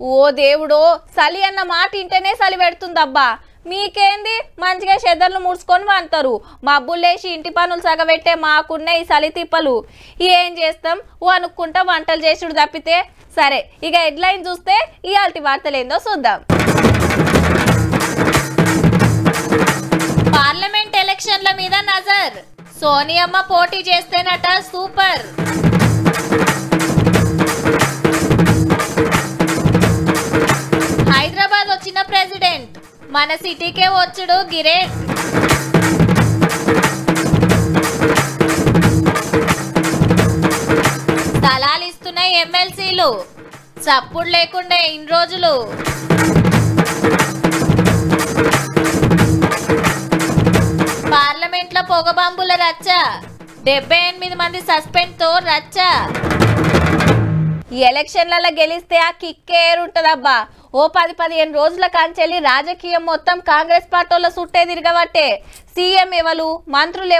ఓ దేవుడో, చలి అన్న మాట ఇంటనే చలి పెడుతుందబ్బా. మీకేంది మంచిగా చెద్దర్లు ముడుచుకొని వంటారు. మబ్బులేసి ఇంటి పనులు సగబెట్టే మాకున్న ఈ చలి తిప్పలు. ఏం చేస్తాం, అనుకుంటా వంటలు చేసుడు తప్పితే. సరే, ఇక హెడ్లైన్ చూస్తే ఇయాల్టి వార్తలేందో చూద్దాం. పార్లమెంట్ ఎలక్షన్ల మీద నజర్. సోనియమ్మ పోటీ చేస్తేనట సూపర్. హైదరాబాద్ వచ్చిన ప్రెసిడెంట్ మన సిటీకే వచ్చుడు గిరేట్. స్థలాలు ఇస్తున్న ఎమ్మెల్సీలు చప్పుడు లేకుండా ఇన్ని రోజులు. పార్లమెంట్ లో పొగబాంబుల రచ్చ. 78 మంది సస్పెండ్ తో రచ్చ. ఎలక్షన్లలో గెలిస్తే ఆ కిక్కేరుంటదబ్బా. ఓ 10-15 రోజుల కాంచెల్లి రాజకీయం మొత్తం కాంగ్రెస్ పార్టీలో సుట్టే తిరగబట్టే. సీఎం ఎవరు, మంత్రులు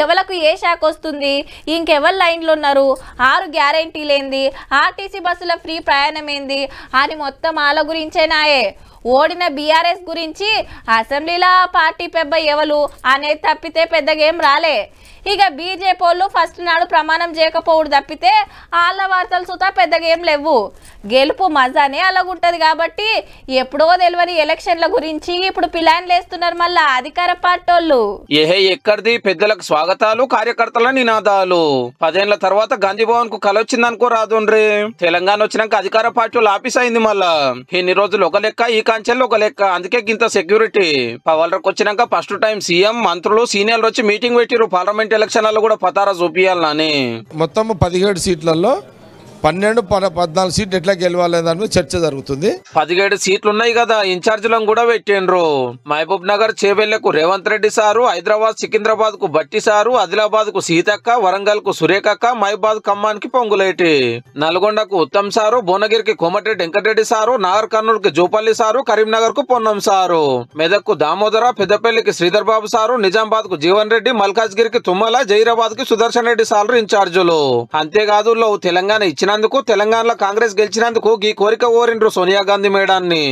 ఎవలకు ఏ శాఖ వస్తుంది, ఇంకెవరు లైన్లు ఉన్నారు, 6 గ్యారెంటీలేంది, ఆర్టీసీ బస్సుల ఫ్రీ ప్రయాణం ఏంది అని మొత్తం వాళ్ళ గురించేనాయే. ఓడిన బీఆర్ఎస్ గురించి అసెంబ్లీలో పార్టీ పెబ్బ ఎవరు అనేది తప్పితే పెద్దగా ఏం రాలే. ఇక బీజేపీ వాళ్ళు ఫస్ట్ నాడు ప్రమాణం చేయకపోవడు తప్పితే వాళ్ళ వార్తలు సుతా పెద్దగా ఏం లేవు. గెలుపు మజానే అలాగుంటది కాబట్టి ఎప్పుడో తెలియని ఎలక్షన్ల గురించి ఇప్పుడు ప్లాన్ లేస్తున్నారు మళ్ళా అధికార పార్టీ వాళ్ళు. ఏహే ఎక్కడిది పెద్దలకు స్వాగతాలు, కార్యకర్తల నినాదాలు. 10 ఏళ్ల తర్వాత గాంధీ భవన్ కు కలొచ్చిందనుకో రాదుండ్రి. తెలంగాణ వచ్చినాక అధికార పార్టీ వాళ్ళు ఆఫీస్ అయింది మళ్ళా. ఇన్ని రోజులు ఒక లెక్క, ఈ కాంచెల్లో ఒక లెక్క. అందుకే గింత సెక్యూరిటీ. పవర్లకు వచ్చినాక ఫస్ట్ టైం సీఎం, మంత్రులు, సీనియర్లు వచ్చి మీటింగ్ పెట్టిరు. పార్లమెంట్ ఎలక్షన్లలో కూడా పతారా చూపియాలని. మొత్తం 17 సీట్లలో 12-14 సీట్లు ఎట్లా గెలవాలి దాని మీద చర్చ జరుగుతుంది. 17 సీట్లు ఉన్నాయి కదా, ఇన్ఛార్జీలను కూడా పెట్టిండ్రు. మహబూబ్ నగర్ చేవెళ్లకు రేవంత్ రెడ్డి సారు, హైదరాబాద్ సికింద్రాబాద్ కు బట్టి సారు, ఆదిలాబాద్ కు సీతక్క, వరంగల్ కు సురేఖక్క, మహబాద్ ఖమ్మానికి పొంగులేటి, నల్గొండకు ఉత్తమ్ సారు, భువనగిరికి కోమటిరెడ్డి వెంకటరెడ్డి సారు, నాగర్ కర్నూలు కి జూపల్లి సారు, కరీంనగర్ కు పొన్నం సారు, మెదక్ కు దామోదర, పెద్దపల్లికి శ్రీధర్ బాబు సారు, నిజామాబాద్ కు జీవన్ రెడ్డి, మల్కాజ్గిరికి తుమ్మల, జైరాబాద్ కి సుదర్శన్ రెడ్డి సారు ఇన్ఛార్జులు. అంతేకాదు తెలంగాణ ఇచ్చినందుకు, తెలంగాణలో కాంగ్రెస్ గెలిచినందుకు ఈ కోరిక కోరిండ్రు సోనియా గాంధీ మేడాన్ని.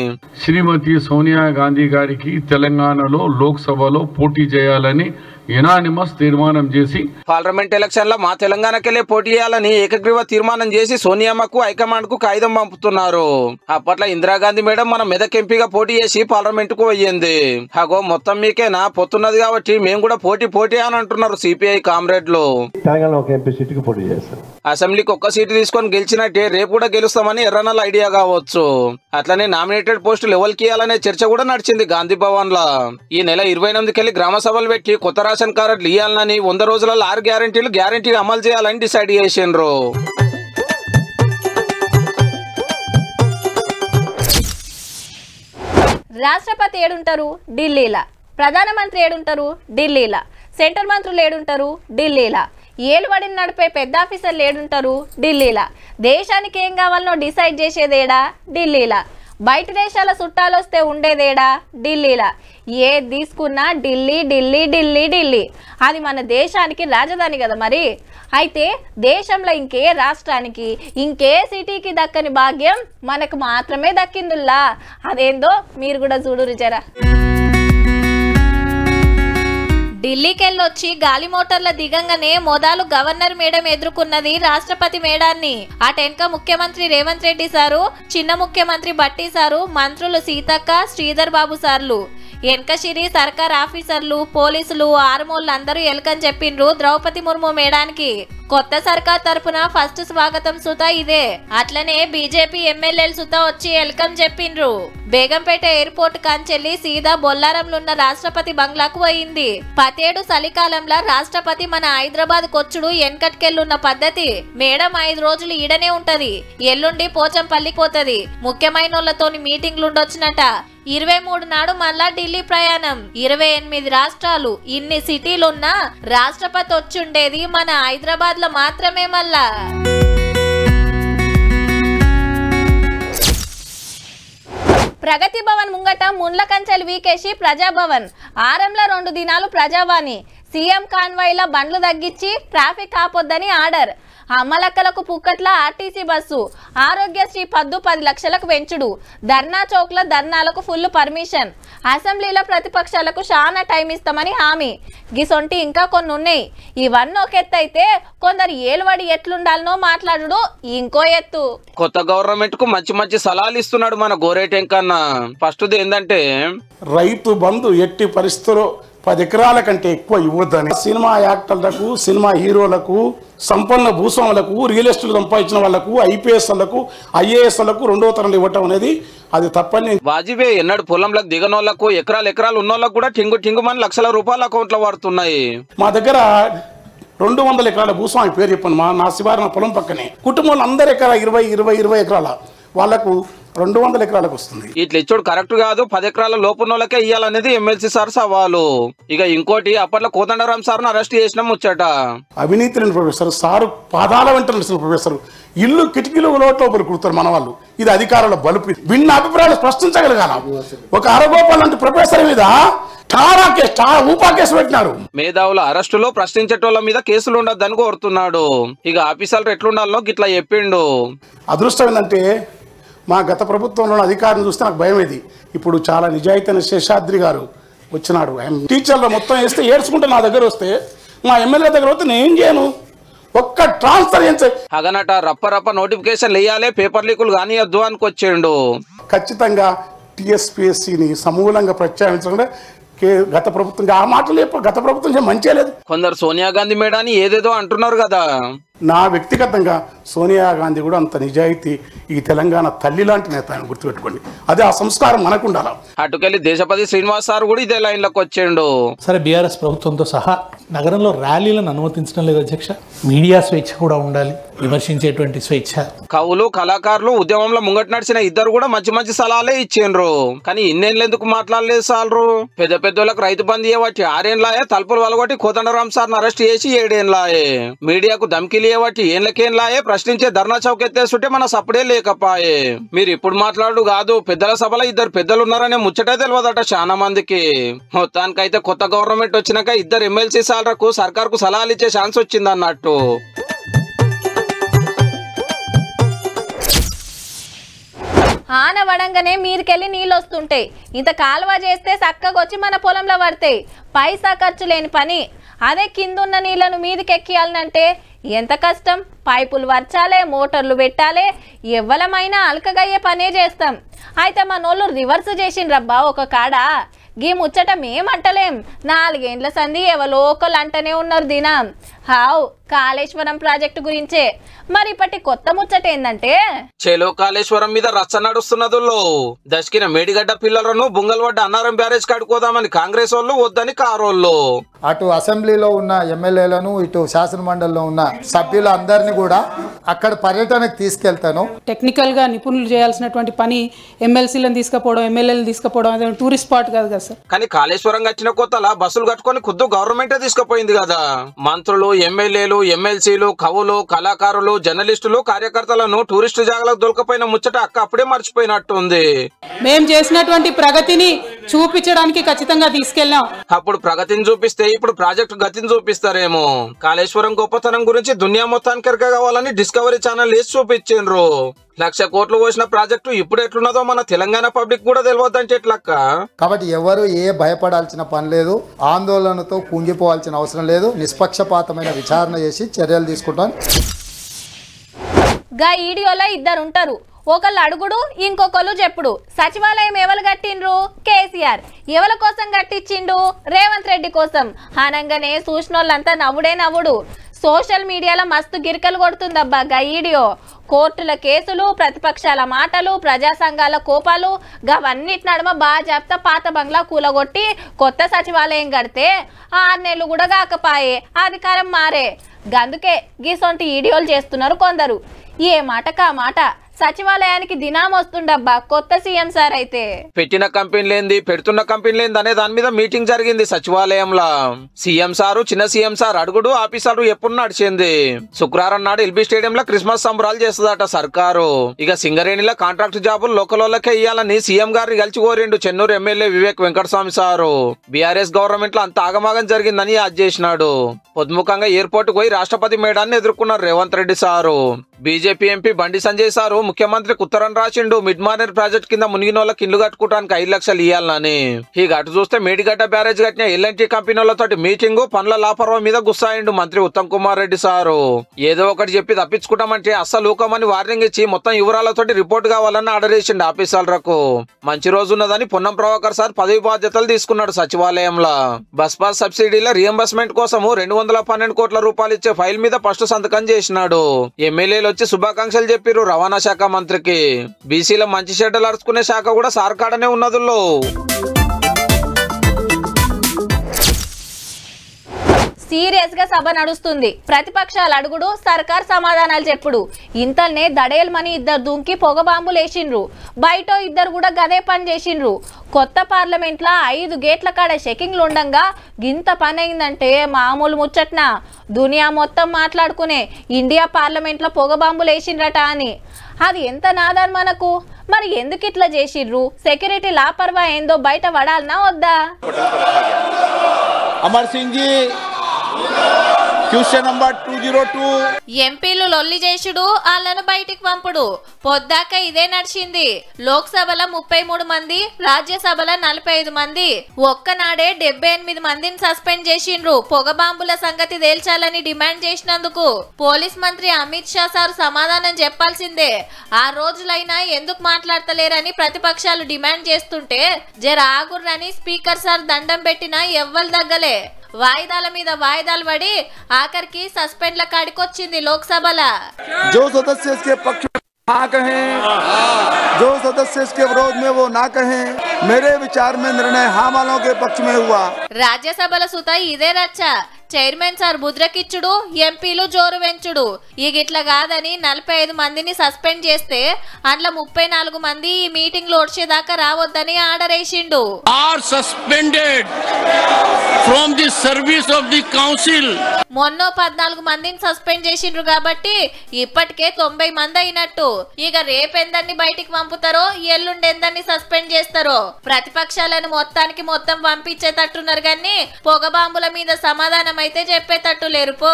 శ్రీమతి సోనియా గాంధీ గారికి తెలంగాణలో లోక్సభలో పోటీ చేయాలని యునానిమస్ తీర్మానం చేసి పార్లమెంట్ ఎలక్షన్ లో మా తెలంగాణకెళ్లే పోటీ చేయాలని ఏకగ్రీవ తీర్మానం చేసి సోనియామ్మకు హైకమాండ్ కు కాగితం పంపుతున్నారు. అప్పట్లో ఇందిరాగాంధీ మేడం మన మెదక్ ఎంపీగా పోటీ చేసి పార్లమెంట్ కు పోయింది. అగో మొత్తం మీకేనా పొత్తున్నది కాబట్టి మేము కూడా పోటీ అని అంటున్నారు సిపిఐ కామ్రేడ్లు. అసెంబ్లీకి ఒక్క సీటు తీసుకొని గెలిచినట్టే రేపు కూడా గెలుస్తామని ఎర్రనల్ ఐడియా కావచ్చు. అట్లనే నామినేటెడ్ పోస్టులు ఎవరికి ఇవ్వాలనే చర్చ కూడా నడిచింది గాంధీ భవన్ లో. ఈ నెల 28కెళ్లి గ్రామ సభలు పెట్టి కొత్త రేషన్ కార్డులు ఇవ్వాలని, 100 రోజులలో 6 గ్యారెంటీగా అమలు చేయాలని డిసైడ్ చేసిండ్రు. రాష్ట్రపతి ఏడుంటారు? ఢిల్లీలా. ప్రధానమంత్రి ఏడుంటారు? ఢిల్లీలా. సెంటర్ మంత్రులు ఏడుంటారు? ఢిల్లీలా. ఏలుబడిని నడిపే పెద్ద ఆఫీసర్లు ఏడుంటారు? ఢిల్లీలా. దేశానికి ఏం కావాలనో డిసైడ్ చేసేదేడా? ఢిల్లీలా. బయట దేశాల చుట్టాలు వస్తే ఉండేదేడా? ఢిల్లీలా. ఏది తీసుకున్నా ఢిల్లీ ఢిల్లీ ఢిల్లీ ఢిల్లీ. అది మన దేశానికి రాజధాని కదా మరి. అయితే దేశంలో ఇంకే రాష్ట్రానికి, ఇంకే సిటీకి దక్కని భాగ్యం మనకు మాత్రమే దక్కిందుల్లా. అదేందో మీరు కూడా చూడురు జరా. ఢిల్లీకెళ్ళొచ్చి గాలి మోటార్ల దిగంగానే మొదలు గవర్నర్ మేడం ఎదుర్కొన్నది రాష్ట్రపతి మేడాన్ని. అటెనక ముఖ్యమంత్రి రేవంత్ రెడ్డి సారు, చిన్న ముఖ్యమంత్రి బట్టి సారు, మంత్రులు సీతక్క, శ్రీధర్ బాబు సార్లు, వెనకశిరి సర్కార్ ఆఫీసర్లు, పోలీసులు, ఆర్మోళ్ళు అందరూ ఎల్కని చెప్పిండ్రు ద్రౌపది ముర్ము మేడానికి. కొత్త సర్కార్ తరపున ఫస్ట్ స్వాగతం సుతా ఇదే. అట్లనే బీజేపీ ఎమ్మెల్యేలు సుతా వచ్చి వెల్కమ్ చెప్పిండ్రు. బేగంపేట ఎయిర్పోర్ట్ కాంచెల్లి సీదా బొల్లారంలో ఉన్న రాష్ట్రపతి బంగ్లాకు పోయింది. 17 చలికాలంలో రాష్ట్రపతి మన హైదరాబాద్ కొచ్చుడు ఎన్కట్కెళ్ళున్న పద్ధతి. మేడం 5 రోజులు ఈడనే ఉంటది. ఎల్లుండి పోచంపల్లికి పోతది. ముఖ్యమైనోళ్లతోని మీటింగ్లు ఉండొచ్చినట. 23 నాడు మళ్ళా ఢిల్లీ ప్రయాణం. 28 రాష్ట్రాలు, ఇన్ని సిటీలున్నా రాష్ట్రపతి వచ్చుండేది మన హైదరాబాద్ లో మాత్రమే. మళ్ళా ప్రగతి భవన్ ముంగట ముండ్ల కంచెలు వీకేసి ప్రజాభవన్. ఆరంలో 2 దినాలు ప్రజావాణి. సీఎం కాన్వాయ్ల బండ్లు తగ్గించి ట్రాఫిక్ ఆపొద్దని ఆర్డర్. అమ్మలక్కలకు పుక్కట్ల ఆర్టీసీ బస్సు, ఆరోగ్యశ్రీ పద్దు 10 లక్షలకు పెంచుడు, ధర్నా చౌక్ల ధర్నాలకు ఫుల్ పర్మిషన్, అసెంబ్లీలో ప్రతిపక్షాలకు చాలా టైం ఇస్తామని హామీ. గిసొంటి ఇంకా కొన్ని ఉన్నాయి. ఇవన్నీ ఒక ఎత్తు అయితే కొందరు ఏలువడి ఎట్లుండాలనో మాట్లాడు ఇంకో ఎత్తు. కొత్త గవర్నమెంట్ కు మంచి మంచి సలహాలు ఇస్తున్నాడు మన గోరేటెంకన్న. ఫస్ట్ ఏంటంటే రైతు బంధు ఎట్టి పరిస్థితుల్లో 10 ఎకరాల కంటే ఎక్కువ ఇవ్వద్దని, సినిమా యాక్టర్లకు, సినిమా హీరోలకు, సంపన్న భూస్వాములకు, రియల్ ఎస్టేట్ సంపాదించిన వాళ్లకు, ఐపీఎస్లకు, ఐఏఎస్లకు 2వ తరలు ఇవ్వటం అనేది అది తప్పని. వాజిబే ఎన్నడు పొలంలోకి దిగనోళ్లకు, ఎకరాలు ఉన్నోళ్ళకు కూడా టింగు మంది లక్షల రూపాయల అకౌంట్లో పడుతున్నాయి. మా దగ్గర 200 ఎకరాల భూస్వామి పేరు చెప్పండి, నా శివారు పొలం పక్కనే కుటుంబంలో అందరు ఎకరా 20 ఎకరాల వాళ్లకు 200 ఎకరాలకు వస్తుంది. ఇట్లా ఇచ్చుడు కరెక్ట్ కాదు. 10 ఎకరాల లోపున్నోళ్ళకే ఇయ్యాలనేది ఎమ్మెల్సీ సార్ సవాలు. ఇక ఇంకోటి, అప్పట్లో కోదండరాం సార్ను అరెస్ట్ చేసిన ముచ్చట. అవినీతి లేని ప్రొఫెసర్ సారు పాదాల వెంట నడిచిన ప్రొఫెసర్ ఇల్లు కిటికీలు లోపల కుడతారు మన వాళ్ళు. ఇది అధికారుల బలుపు. విన్న అభిప్రాయాలు స్పష్టించగలగాల. ఒక అరగోపాల్ లాంటి ప్రొఫెసర్ మీద ఊపా కేసు పెట్టినారు. మేధావుల అరెస్టులో ప్రశ్నించేటోళ్ళ మీద కేసులు ఉండొద్దని కోరుతున్నాడు. ఇక ఆఫీసర్లు ఎట్లుండాలో గిట్లా చెప్పిండు. అదృష్టం ఏంటంటే మా గత ప్రభుత్వంలో అధికారిని చూస్తే నాకు భయం. ఇది ఇప్పుడు చాలా నిజాయితీ అయిన శేషాద్రి గారు వచ్చినాడు. టీచర్లు మొత్తం వేస్తే ఏడ్చుకుంటే నా దగ్గర వస్తే, మా ఎమ్మెల్యే దగ్గర వస్తే నేను ఏం చేయను, ఒక్క ట్రాన్స్ఫర్ అగనట రప్ప నోటిఫికేషన్ వేయాలి, పేపర్ లీకులు కానియద్దు అనుకొచ్చిండు. ఖచ్చితంగా టీఎస్పీఎస్సీని సమూలంగా ప్రత్యామ్నాయంగా గత ప్రభుత్వం ఆ మాటలు గత ప్రభుత్వం మంచిగా లేదు. కొందరు సోనియా గాంధీ మేడాని ఏదేదో అంటున్నారు కదా. నా వ్యక్తిగతంగా సోనియా గాంధీ కూడా అంత నిజాయితీ, ఈ తెలంగాణ తల్లి లాంటి నేత అని గుర్తుపెట్టుకోండి. అదే ఆ సంస్కారం మనకు ఉండాలి. అటుకెళ్ళి దేశపతి శ్రీనివాస్ సార్ కూడా ఇదే లైన్ లోకి వచ్చిండు. సరే, బీఆర్ఎస్ ప్రభుత్వంతో సహా నగరంలో ర్యాలీలను అనుమతించడం లేదు అధ్యక్ష. మీడియా స్వేచ్ఛ కూడా ఉండాలి, విమర్శించేటువంటి స్వేచ్ఛ. కవులు, కళాకారులు, ఉద్యమంలో ముంగట నడిచిన ఇద్దరు కూడా మంచి మంచి సలహాలే ఇచ్చిండ్రు. కానీ ఇన్నేళ్ళు ఎందుకు మాట్లాడలేదు సార్లు? పెద్దోళ్ళకు రైతు బంద్ ఇవ్వటి 6 ఏళ్ళాయే, తలుపులు వలగొట్టి కోదండరాం సార్ని అరెస్ట్ చేసి 7 ఏళ్ళాయే, మీడియాకు ధమ్కీలు ఇవ్వటి ఏళ్ళకేంలాయే, ప్రశ్నించే ధర్నా చౌక్ ఎత్తేస్తుంటే మన సప్పుడే లేకపాయే. మీరు ఇప్పుడు మాట్లాడు కాదు, పెద్దల సభలో 2 పెద్దలు ఉన్నారనే ముచ్చటే తెలియదట చాలా మందికి. మొత్తానికైతే కొత్త గవర్నమెంట్ వచ్చినాక 2 ఎమ్మెల్సీ సార్లకు సర్కార్కు సలహాలు ఇచ్చే ఛాన్స్ వచ్చింది అన్నట్టు. ఆన వడంగానే మీరికెళ్ళి నీళ్ళు వస్తుంటాయి. ఇంత కాలువ చేస్తే చక్కగొచ్చి మన పొలంలో పడతాయి. పైసా ఖర్చు లేని పని. అదే కిందున్న నీళ్లను మీదికెక్కియాలంటే ఎంత కష్టం. పైపులు వర్చాలే, మోటార్లు పెట్టాలే. ఎవ్వలమైనా అలకగయ్యే పనే చేస్తాం. అయితే మనోళ్ళు రివర్స్ చేసిండ్రబ్బా ఒక కాడ. గీ ముచ్చట మేమంటలేం, 4 ఏండ్ల సంధి ఎవలోకలు అంటనే ఉన్నారు దినం. హావ్ కాళేశ్వరం ప్రాజెక్టు గురించే. మరి ఇప్పటి కొత్త ముచ్చట ఏందంటే, చెలో కాళేశ్వరం మీద రచ్చ నడుస్తున్నదుల్లో దశకిన మేడిగడ్డ పిల్లలను బుంగల్వడ్డ అన్నారం బ్యారేజ్ కడుకోదామని కాంగ్రెస్ వాళ్ళు వద్దని కారోళ్ళు. అటు అసెంబ్లీలో ఉన్న ఎమ్మెల్యేలను, ఇటు శాసనమండలిలో ఉన్న సభ్యులు అందరినీ కూడా అక్కడ పర్యటనకు తీసుకెళ్తాను. టెక్నికల్ గా నిపుణులు చేయాల్సినటువంటి పని ఎమ్మెల్సీలను తీసుకుపోవడం, ఎమ్మెల్యేలను తీసుకుపోవడం అదే టూరిస్ట్ స్పాట్ కాదు కదా సార్. కానీ కాళేశ్వరం కట్టిన కొత్తలా బస్సులు కట్టుకొని ఖుద్దు గవర్నమెంటే తీసుకుపోయింది కదా. మంత్రులు, ఎమ్మెల్యేలు, ఎమ్మెల్సీలు, కవులు, కళాకారులు, జర్నలిస్టులు, కార్యకర్తలను టూరిస్టు జాగాలకు దొరకపోయిన ముచ్చట అక్క అప్పుడే మర్చిపోయినట్టుంది. మేము చేసినటువంటి ప్రగతిని చూపించడానికి ఖచ్చితంగా తీసుకెళ్ళాం. అప్పుడు ప్రగతిని చూపిస్తే ఇప్పుడు ప్రాజెక్టు గతిని చూపిస్తారేమో. కాళేశ్వరం గొప్పతనం గురించి దునియా మొత్తానికి ఎరక కావాలని డిస్కవరీ ఛానల్ వేసి చూపించిండ్రు. 1,00,000 కోట్లు పోసిన ప్రాజెక్టు ఇప్పుడు ఎట్లున్నదో మన తెలంగాణ పబ్లిక్ కూడా తెలియదంటే ఎట్లక్క. కాబట్టి ఎవరు భయపడాల్సిన పని లేదు, ఆందోళనతో కుంగిపోవాల్సిన అవసరం లేదు. నిష్పక్షపాతమైన విచారణ చేసి చర్యలు తీసుకుంటాం. గా ఈడియోలో 2 ఉంటారు. ఒకళ్ళు అడుగుడు, ఇంకొకళ్ళు చెప్పుడు. సచివాలయం ఎవరు కట్టిండ్రు? కేసీఆర్. ఎవరి కోసం కట్టించిండు? రేవంత్ రెడ్డి కోసం. అనంగానే చూసినోళ్ళంతా నవ్వుడే నవ్వుడు. సోషల్ మీడియాలో మస్తు గిరికలు కొడుతుందబ్బా గా ఈడియో. కోర్టుల కేసులు, ప్రతిపక్షాల మాటలు, ప్రజా సంఘాల కోపాలు, గవన్నిటి నడుమ బాజాప్తా పాత బంగ్లా కూలగొట్టి కొత్త సచివాలయం కడితే 6 నెలలు కూడా కాకపాయే, అధికారం మారే. గందుకే గీసొంటి ఈడియోలు చేస్తున్నారు కొందరు. ఏ మాటకా మాట సచివాలయానికి దినాం వస్తుండబ్బా కొత్త సీఎం సార్ అయితే. పెట్టిన కంపెనీ లేంది పెడుతున్న కంపెనీ లేంది అనే దాని మీద మీటింగ్ జరిగింది సచివాలయంలో. సీఎం సారు చిన్న సీఎం సార్ అడుగుడు ఆఫీసర్ ఎప్పుడు నడిచింది. శుక్రవారం నాడు ఎల్బీ స్టేడియం లో క్రిస్మస్ సంబరాలు చేస్తుందట సర్కారు. ఇక సింగరేణిలో కాంట్రాక్ట్ జాబులు లోకలోళ్ళకే ఇయ్యాలని సీఎం గారిని కలిసి కోరిండు చెన్నూరు ఎమ్మెల్యే వివేక్ వెంకటస్వామి సారు. బీఆర్ఎస్ గవర్నమెంట్ లో అంత ఆగమాగం జరిగిందని యాద్ చేసినాడు. పొద్దుముఖంగా ఎయిర్పోర్ట్ పోయి రాష్ట్రపతి మేడాన్ని ఎదుర్కొన్నారు Revanth Reddy sir. BJP MP Bandi Sanjay sir ముఖ్యమంత్రికి ఉత్తరం రాసిండు మిడ్ మార్నర్ ప్రాజెక్ట్ కింద మునిగినోళ్ళకి ఇల్లు కట్టుకోవడానికి 5 లక్షలు ఇవ్వాలని. ఇక అటు చూస్తే మేడిగడ్డ బ్యారేజ్ కట్టిన ఎల్ఎన్టీ కంపెనీలతో మీటింగ్ పనుల లాపర్వ మీద గుస్సాయిండు మంత్రి ఉత్తమ్ కుమార్ రెడ్డి సారు. ఏదో ఒకటి చెప్పి తప్పించుకుంటామంటే అస్సలు ఊకమని వార్నింగ్ ఇచ్చి మొత్తం వివరాలతోటి రిపోర్ట్ కావాలని ఆర్డర్ చేసిండు ఆఫీసర్లకు. మంచి రోజు ఉన్నదని పొన్నం ప్రభాకర్ సార్ పదవి బాధ్యతలు తీసుకున్నాడు సచివాలయంలో. బస్ పాస్ సబ్సిడీల రియంబర్స్మెంట్ కోసం 212 కోట్ల రూపాయలు ఇచ్చే ఫైల్ మీద ఫస్ట్ సంతకం చేసినాడు. ఎమ్మెల్యేలు వచ్చి శుభాకాంక్షలు చెప్పిరు రవాణా శాఖ మంత్రికి. బీసీలో మంచి చెడ్డలు అరుచుకునే శాఖ కూడా సార్కాడనే ఉన్నదుల్లో. సీరియస్ గా సభ నడుస్తుంది. ప్రతిపక్షాలు అడుగుడు సర్కార్ సమాధానాలు చెప్పుడు. ఇంతల్నే దడేల్మని ఇద్దరు దుంకి పొగ బాంబులు వేసిండ్రు. బయట ఇద్దరు కూడా గదే పని చేసిండ్రు. కొత్త పార్లమెంట్ లా 5 గేట్ల కాడ చెకింగ్లు ఉండంగా గింత పని అయిందంటే మామూలు ముచ్చట్నా. దునియా మొత్తం మాట్లాడుకునే ఇండియా పార్లమెంట్ లో పొగ బాంబులు వేసిండ్రట అని. అది ఎంత నాదాన్ మనకు. మరి ఎందుకు ఇట్లా చేసిండ్రు? సెక్యూరిటీ లాపర్వా ఏందో బయట పడాలనా వద్దా? Amar Singh ji question number 202. ఎంపీలు లొల్లి చేసుడు వాళ్ళను బయటికి పంపుడు పొద్దాక ఇదే నడిచింది. లోక్సభలో 33 మంది, రాజ్యసభలో 45 మంది. ఒక్కనాడే 78 మందిని సస్పెండ్ చేసిండ్రు పొగ బాంబుల సంగతి తేల్చాలని డిమాండ్ చేసినందుకు. పోలీస్ మంత్రి అమిత్ షా సార్ సమాధానం చెప్పాల్సిందే. ఆ రోజులైనా ఎందుకు మాట్లాడతలేరని ప్రతిపక్షాలు డిమాండ్ చేస్తుంటే జర ఆగుర్రని స్పీకర్ సార్ దండం పెట్టినా ఎవ్వరు దగ్గలే. వాయిదాల మీద వాయిదాలు పడి ఆఖరికి సస్పెండ్ల కాడికొచ్చింది లోక్సభలో. जो सदस्य इसके पक्ष में हाँ कहें, जो सदस्य इसके विरोध में वो ना कहें. मेरे विचार में निर्णय हाँ वालों के पक्ष में हुआ. రాజ్యసభల సుత ఇదే రచ్చ. చైర్మన్ సార్ బుద్రకిచ్చుడు, ఎంపీలు జోరు వెంచుడు. ఇగిట్లా కాదని 45 మందిని సస్పెండ్ చేస్తే అందులో 34 మంది ఈ మీటింగ్ లో వచ్చేదాకా రావద్దని ఆర్డర్ వేసిండు. Are suspended from the service of the council. మొన్న 14 మందిని సస్పెండ్ చేసిండ్రు కాబట్టి ఇప్పటికే 90 మంది అయినట్టు. ఇక రేపెందరిని బయటికి పంపుతారో ఎల్లుండెందరిని సస్పెండ్ చేస్తారో. ప్రతిపక్షాలను మొత్తానికి మొత్తం పంపించేటట్టున్నారు కానీ పొగ బాంబుల మీద సమాధానం అయితే చెప్పేటట్టు లేరు పో.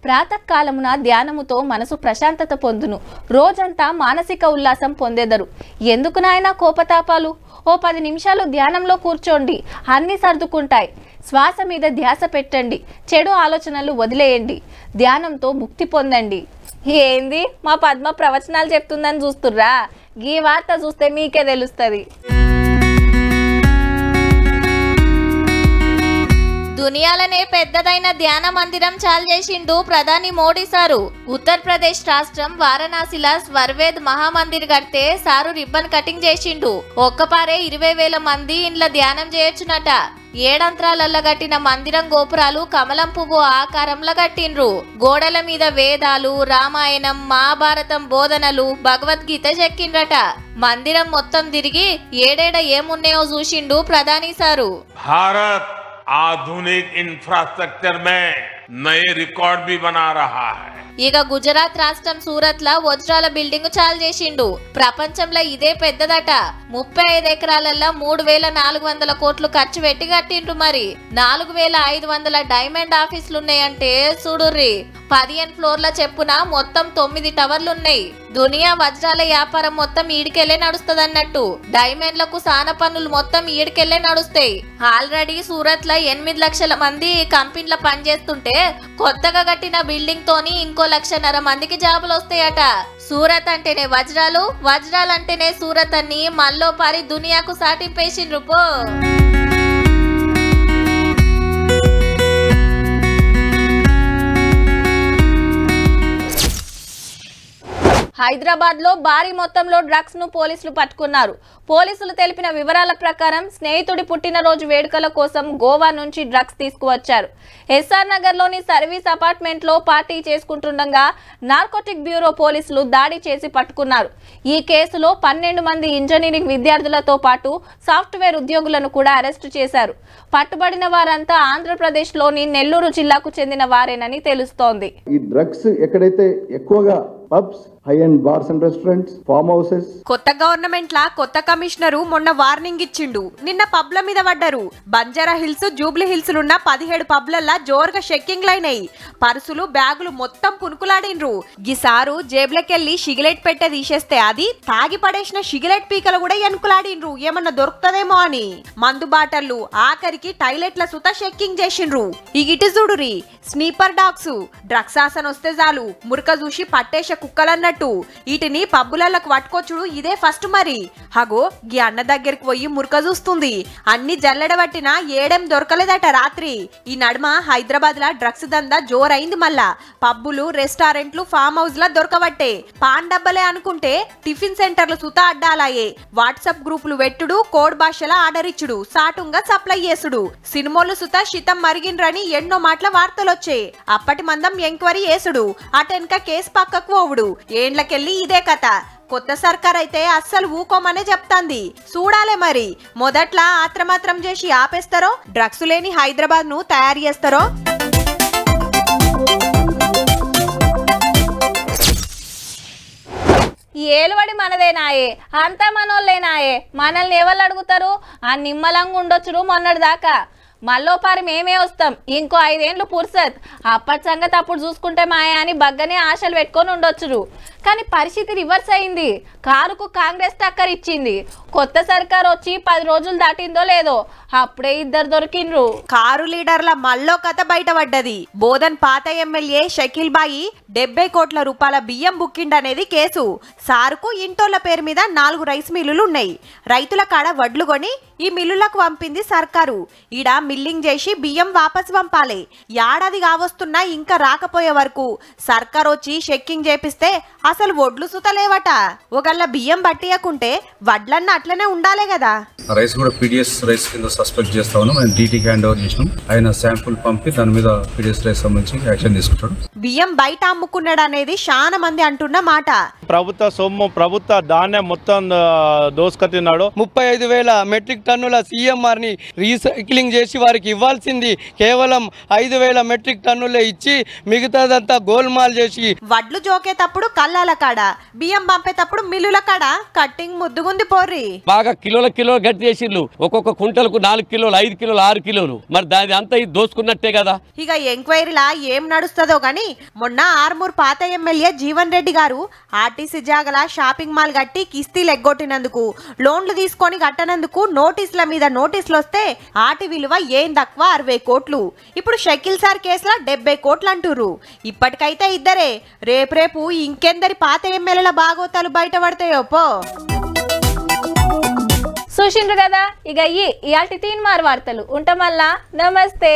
ప్రాతకాలమున ధ్యానముతో మనసు ప్రశాంతత పొందును. రోజంతా మానసిక ఉల్లాసం పొందేదరు. ఎందుకు నాయనా కోపతాపాలు? ఓ 10 నిమిషాలు ధ్యానంలో కూర్చోండి, అన్ని సర్దుకుంటాయి. శ్వాస మీద ధ్యాస పెట్టండి, చెడు ఆలోచనలు వదిలేయండి, ధ్యానంతో ముక్తి పొందండి. ఏంది మా పద్మ ప్రవచనాలు చెప్తుందని చూస్తుర్రా? ఈ వార్త చూస్తే మీకే తెలుస్తుంది. దునియాలనే పెద్దదైన ధ్యాన మందిరం చాలు చేసిండు ప్రధాని మోడీ సారు. ఉత్తరప్రదేశ్ రాష్ట్రం వారణాసిలో స్వర్వేద్ మహామందిర్ కడితే సారు రిబ్బన్ కటింగ్ చేసిండు. ఒక్కపారే 20,000 మంది ఇంట్లో ధ్యానం చేయొచ్చునట. 7 అంతరాలల్ల కట్టిన మందిరం గోపురాలు కమలం పువ్వు ఆకారంలో కట్టిండ్రు. గోడల మీద వేదాలు, రామాయణం, మహాభారతం బోధనలు, భగవద్గీత చెక్కిండ్రట. మందిరం మొత్తం తిరిగి ఏడేడ ఏమున్నాయో చూసిండు ప్రధాని సారు. भारत आधुनिक इंफ्रास्ट्रक्चर में नए रिकॉर्ड भी बना रहा है. ఇక గుజరాత్ రాష్ట్రం సూరత్ లా వజ్రాల బిల్డింగ్ చాలు చేసిండు. ప్రపంచంలో ఇదే పెద్దదట. 35 ఎకరాలల్లో 3,400 కోట్లు ఖర్చు పెట్టి కట్టిండ్రు. మరి 4,500 డైమండ్ ఆఫీసులున్నాయంటే చూడుర్రి. 15 ఫ్లోర్ల చెప్పున మొత్తం 9 టవర్లున్నాయి. దునియా వజ్రాల వ్యాపారం మొత్తం ఈడికెళ్లే నడుస్తదన్నట్టు. డైమండ్లకు సాన పన్నులు మొత్తం ఈడికెళ్లే నడుస్తాయి. ఆల్రెడీ సూరత్ లో 8 లక్షల మంది కంపెనీల పనిచేస్తుంటే కొత్తగా కట్టిన బిల్డింగ్ తోని ఇంకో 1,50,000 మందికి జాబులు వస్తాయట. సూరత్ అంటేనే వజ్రాలు, వజ్రాలంటేనే సూరత్ అని మల్లో పారి దునియాకు సాటింపేసిండ్రు పో. హైదరాబాద్ లో భారీ మొత్తంలో డ్రగ్స్ ను పోలీసులు పట్టుకున్నారు. పోలీసులు తెలిపిన వివరాల ప్రకారం స్నేహితుడి పుట్టినరోజు వేడుకల కోసం గోవా నుంచి డ్రగ్స్ తీసుకువచ్చారు. ఎస్ఆర్ నగర్ లోని సర్వీస్ అపార్ట్మెంట్ లో పార్టీ చేసుకుంటుండగా నార్కోటిక్ బ్యూరో పోలీసులు దాడి చేసి పట్టుకున్నారు. ఈ కేసులో 12 మంది ఇంజనీరింగ్ విద్యార్థులతో పాటు సాఫ్ట్వేర్ ఉద్యోగులను కూడా అరెస్టు చేశారు. పట్టుబడిన వారంతా ఆంధ్రప్రదేశ్ లోని నెల్లూరు జిల్లాకు చెందిన వారేనని తెలుస్తోంది. ఈ డ్రగ్స్ ఎక్కడైతే ఎక్కువగా pubs, high and bars and restaurants, form houses. కొత్త గవర్నమెంట్ లా కొత్త కమిషనరు మొన్న వార్నింగ్ ఇచ్చిండు. నిన్న పబ్ల మీద పడ్డారు. బంజారా హిల్స్, జూబ్లీ హిల్స్ లున్న 17 పబ్లల్లా జోరుగా షెక్కింగ్ లైనయి. పర్సులు, బ్యాగులు మొత్తం పునుకులాడిన్రు. గిసారు జేబులకెళ్లి సిగరెట్ పెట్టే తీసేస్తే అది తాగి పడేసిన సిగరెట్ పీకలు కూడా ఎనుకులాడిన్రు, ఏమన్నా దొరుకుతదేమో అని. మందు బాటళ్లు, ఆఖరికి టాయిలెట్ల సుత షెక్కింగ్ చేసిండ్రు. ఇగిటి చూడురి, స్నీపర్ డాగ్స్. డ్రగ్స్ ఆసన వస్తే చాలు మురక చూసి పట్టేసే కుక్కలన్నట్టు వీటిని పబ్బులకు పట్టుకొచ్చుడు ఇదే ఫస్ట్. మరి హగో గీ అన్న దగ్గరికి పోయి మురక చూస్తుంది. అన్ని జల్లెడబట్టినా ఏడేం దొరకలేదట రాత్రి. ఈ నడుమ హైదరాబాద్ లా డ్రగ్స్ దందా జోరైంది. మళ్ళా పబ్బులు, రెస్టారెంట్లు, ఫామ్ హౌస్ లా దొరకబట్టే. పాన్ డబ్బలే అనుకుంటే టిఫిన్ సెంటర్లు సుత అడ్డాలాయే. వాట్సాప్ గ్రూపులు వెట్టుడు, కోడ్ భాషల ఆర్డర్ ఇచ్చుడు, సాటుంగా సప్లై చేసుడు. సినిమాలు సుత శితం మరిగినరని ఎన్నో మాటల వార్తలొచ్చే. అప్పటి మందం ఎంక్వైరీ చేసుడు, అటెన్క కేసు పక్కకు పోవుడు. ఏండ్లకెళ్ళి ఇదే కథ. కొత్త సర్కార్ అయితే అస్సలు ఊకోమనే చెప్తాంది. చూడాలే మరి మొదట్లా ఆత్రమాత్రం చేసి ఆపేస్తారో, డ్రగ్స్ లేని హైదరాబాద్ ను తయారు చేస్తారో. ఏలువడి మనదేనాయే, అంతా మనోళ్ళేనాయే. మనల్ని ఎవరు అడుగుతారు? ఆ నిమ్మలంగా ఉండొచ్చురు మొన్నటి దాకా. మల్లోపారి మేమే వస్తాం, ఇంకో 5 ఏళ్ళు పుర్సత్. అప్పటి సంగతి అప్పుడు చూసుకుంటే మాయా అని బగ్గనే ఆశలు పెట్టుకొని ఉండొచ్చురు. కానీ పరిస్థితి రివర్స్ అయింది. కారుకు కాంగ్రెస్ టక్కర్ ఇచ్చింది. కొత్త సర్కార్ వచ్చి 10 రోజులు దాటిందో లేదో అప్పుడే ఇద్దరు దొరికిండ్రు. కారు లీడర్ల మల్లో కథ బయటపడ్డది. బోధన్ పాత ఎమ్మెల్యే షకీల్ బాయి 70 కోట్ల రూపాయల బియ్యం బుక్కిండనేది కేసు. సారుకు ఇంటోళ్ల పేరు మీద 4 రైస్ మిల్లులు ఉన్నాయి. రైతుల కాడ వడ్లు కొని ఈ మిల్లులకు పంపింది సర్కారు. ఈడ మిల్లింగ్ చేసి బియ్యం వాపస్ పంపాలి. ఏడాది కావస్తున్నా ఇంకా రాకపోయే వరకు సర్కార్ వచ్చి చెక్కింగ్ చేపిస్తే అసలు వడ్లు సుతలేవట. ఒకళ్ళ బియ్యం పట్టియకుంటే వడ్లన్న అట్లనే ఉండాలే కదా. రైస్ కూడా పీడిఎస్ రైస్ కింద సస్పెక్ట్ చేస్తా ఉన్నాం. మేము డీటీకి హ్యాండ్ ఓవర్ చేసినాం. ఆయన శాంపుల్ పంపి దాని మీద పీడిఎస్ రైస్ సంబంధించి యాక్షన్ తీసుకుంటాడు. బియ్యం బయట అమ్ముకున్నాడు అనేది చాలా మంది అంటున్న మాట. ప్రభుత్వ సొమ్ము, ప్రభుత్వ ధాన్యం మొత్తం దోసుకతిన్నాడు. 35,000 మెట్రిక్ టన్నుల సిఎంఆర్ ని రీసైక్లింగ్ చేసి వారికి ఇవ్వాల్సింది కేవలం 5,000 మెట్రిక్ టన్నులే ఇచ్చి మిగతాదంతా గోల్మాల్ చేసి. వడ్లు జోకేటప్పుడు కల్లాల కాడ, బియ్యం పంపేటప్పుడు మిల్లుల కాడ కట్టింగ్ ముద్దుగుంది పోర్రి. బాగా కిలోల గట్టి చేసిర్రు. ఒక్కొక్క కుంటలకు 4 కిలోలు, 5 కిలోలు, 6 కిలోలు. మరి దాని అంతా ఇది దోసుకున్నట్టే కదా. ఇక ఎంక్వైరీలా ఏం నడుస్తుందో గాని మొన్న ఆర్మూర్ పాత ఎమ్మెల్యే జీవన్ రెడ్డి గారు ఆర్టీసీ జాగల షాపింగ్ మాల్ కట్టి కిస్తీలు ఎగ్గొట్టినందుకు, లోన్లు తీసుకొని కట్టనందుకు నోటీసుల మీద నోటీసులు వస్తే ఆటి విలువ ఏం తక్కువ 60 కోట్లు. ఇప్పుడు షకీల్ సార్ కేసులో 70 కోట్లు అంటుర్రు. ఇప్పటికైతే ఇద్దరే. రేపు ఇంకెందరి పాత ఎమ్మెల్యేల బాగోతాలు బయటపడతాయో పో. చూసిండ్రు కదా, ఇక ఇయాల్టి తీన్మార్ వార్తలు. ఉంటాం మళ్ళా. నమస్తే.